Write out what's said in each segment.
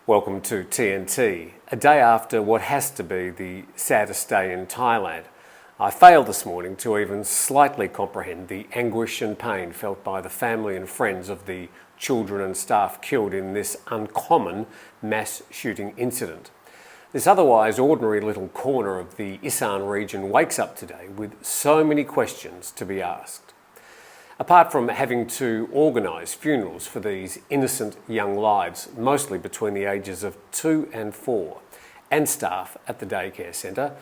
Welcome to TNT, a day after what has to be the saddest day in Thailand. I failed this morning to even slightly comprehend the anguish and pain felt by the family and friends of the children and staff killed in this uncommon mass shooting incident. This otherwise ordinary little corner of the Isan region wakes up today with so many questions to be asked. Apart from having to organise funerals for these innocent young lives, mostly between the ages of 2 and 4, and staff at the daycare centre,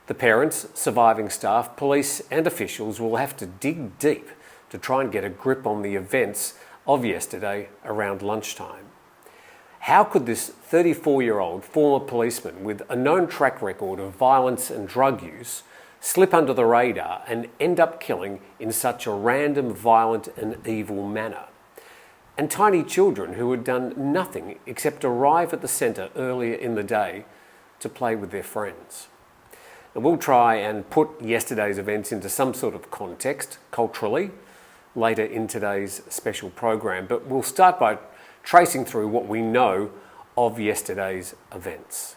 the parents, surviving staff, police and officials will have to dig deep to try and get a grip on the events of yesterday around lunchtime. How could this 34-year-old former policeman with a known track record of violence and drug use slip under the radar and end up killing in such a random, violent and evil manner? And tiny children who had done nothing except arrive at the centre earlier in the day to play with their friends. And we'll try and put yesterday's events into some sort of context, culturally, later in today's special program. But we'll start by tracing through what we know of yesterday's events.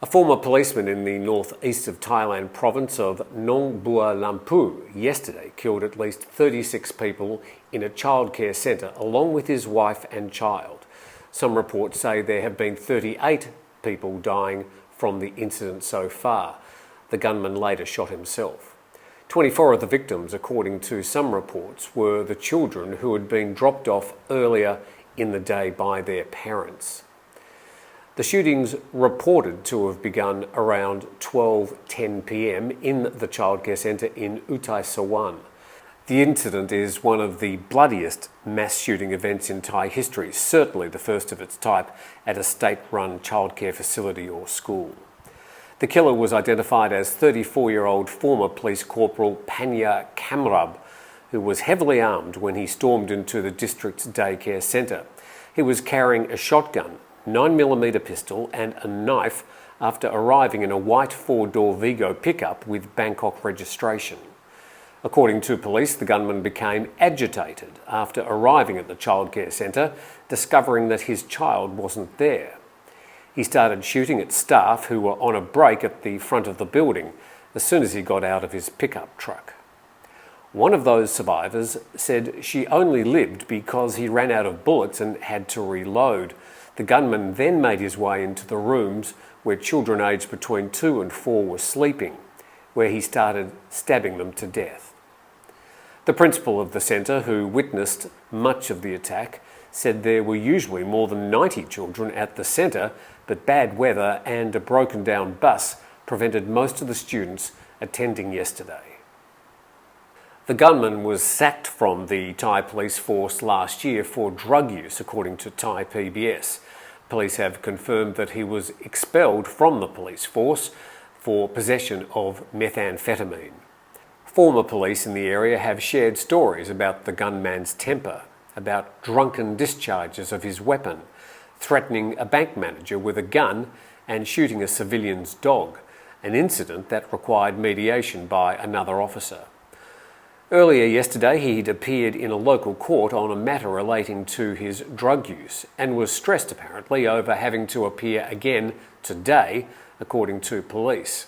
A former policeman in the northeast of Thailand province of Nong Bua Lampu yesterday killed at least 36 people in a childcare centre along with his wife and child. Some reports say there have been 38 people dying from the incident so far. The gunman later shot himself. 24 of the victims, according to some reports, were the children who had been dropped off earlier in the day by their parents. The shootings reported to have begun around 12:10 p.m. in the childcare centre in Utai Sawan. The incident is one of the bloodiest mass shooting events in Thai history, certainly the first of its type at a state-run childcare facility or school. The killer was identified as 34-year-old former police corporal Panya Kamrab, who was heavily armed when he stormed into the district's daycare centre. He was carrying a shotgun, 9mm pistol and a knife after arriving in a white 4-door Vigo pickup with Bangkok registration. According to police, the gunman became agitated after arriving at the childcare centre, discovering that his child wasn't there. He started shooting at staff who were on a break at the front of the building as soon as he got out of his pickup truck. One of those survivors said she only lived because he ran out of bullets and had to reload. The gunman then made his way into the rooms where children aged between 2 and 4 were sleeping, where he started stabbing them to death. The principal of the centre, who witnessed much of the attack, said there were usually more than 90 children at the centre, but bad weather and a broken-down bus prevented most of the students attending yesterday. The gunman was sacked from the Thai police force last year for drug use, according to Thai PBS. Police have confirmed that he was expelled from the police force for possession of methamphetamine. Former police in the area have shared stories about the gunman's temper, about drunken discharges of his weapon, threatening a bank manager with a gun and shooting a civilian's dog, an incident that required mediation by another officer. Earlier yesterday, he'd appeared in a local court on a matter relating to his drug use and was stressed apparently over having to appear again today, according to police.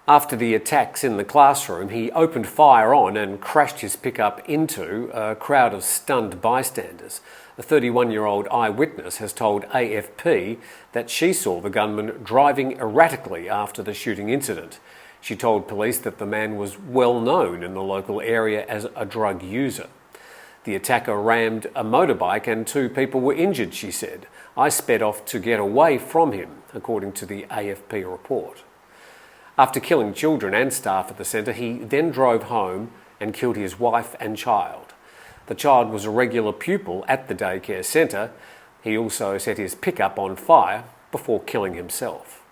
After the attacks in the classroom, he opened fire on and crashed his pickup into a crowd of stunned bystanders. A 31-year-old eyewitness has told AFP that she saw the gunman driving erratically after the shooting incident. She told police that the man was well known in the local area as a drug user. The attacker rammed a motorbike and 2 people were injured, she said. I sped off to get away from him, according to the AFP report. After killing children and staff at the centre, he then drove home and killed his wife and child. The child was a regular pupil at the daycare centre. He also set his pickup on fire before killing himself.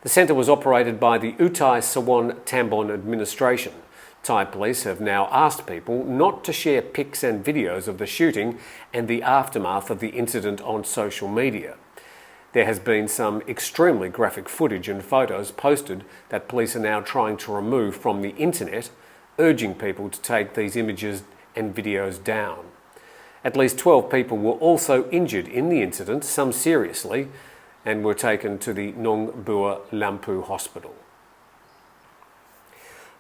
The centre was operated by the Utai Sawan Tambon administration. Thai police have now asked people not to share pics and videos of the shooting and the aftermath of the incident on social media. There has been some extremely graphic footage and photos posted that police are now trying to remove from the internet, urging people to take these images and videos down. At least 12 people were also injured in the incident, some seriously, and were taken to the Nong Bua Lampu hospital.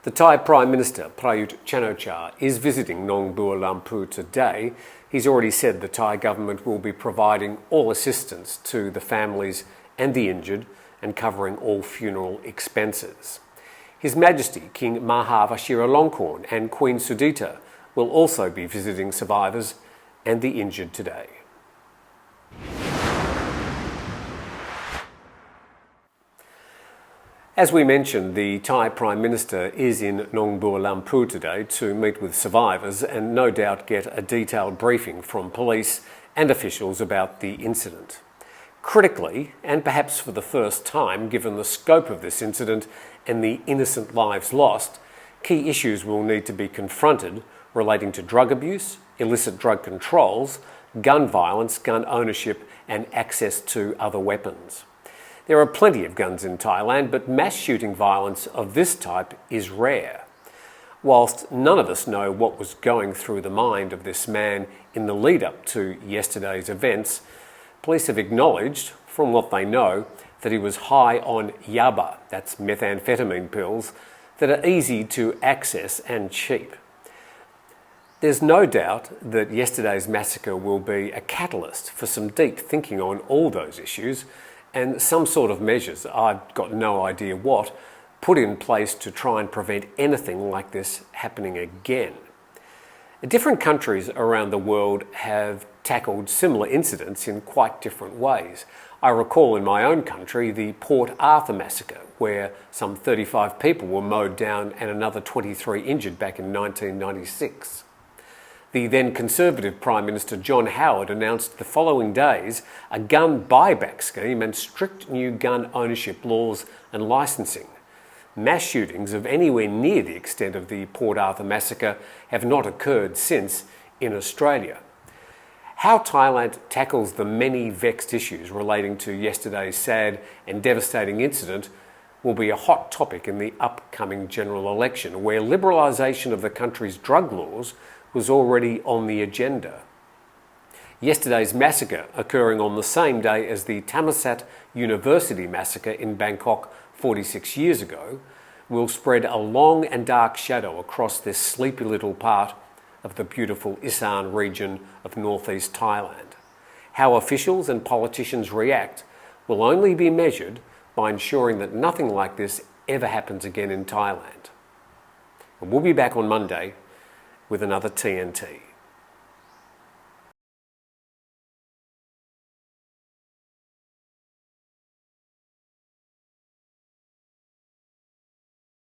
The Thai Prime Minister, Prayut Chan-o-cha, is visiting Nong Bua Lampu today. He's already said the Thai government will be providing all assistance to the families and the injured and covering all funeral expenses. His Majesty King Maha Vajiralongkorn and Queen Sudita will also be visiting survivors and the injured today. As we mentioned, the Thai Prime Minister is in Nong Bua Lampu today to meet with survivors and no doubt get a detailed briefing from police and officials about the incident. Critically, and perhaps for the first time given the scope of this incident and the innocent lives lost, key issues will need to be confronted relating to drug abuse, illicit drug controls, gun violence, gun ownership and access to other weapons. There are plenty of guns in Thailand, but mass shooting violence of this type is rare. Whilst none of us know what was going through the mind of this man in the lead up to yesterday's events, police have acknowledged, from what they know, that he was high on yaba, that's methamphetamine pills, that are easy to access and cheap. There's no doubt that yesterday's massacre will be a catalyst for some deep thinking on all those issues and some sort of measures, I've got no idea what, put in place to try and prevent anything like this happening again. Different countries around the world have tackled similar incidents in quite different ways. I recall in my own country the Port Arthur massacre, where some 35 people were mowed down and another 23 injured back in 1996. The then Conservative Prime Minister John Howard announced the following days a gun buyback scheme and strict new gun ownership laws and licensing. Mass shootings of anywhere near the extent of the Port Arthur massacre have not occurred since in Australia. How Thailand tackles the many vexed issues relating to yesterday's sad and devastating incident will be a hot topic in the upcoming general election, where liberalisation of the country's drug laws was already on the agenda. Yesterday's massacre, occurring on the same day as the Thammasat University massacre in Bangkok 46 years ago, will spread a long and dark shadow across this sleepy little part of the beautiful Isan region of northeast Thailand. How officials and politicians react will only be measured by ensuring that nothing like this ever happens again in Thailand. And we'll be back on Monday with another TNT.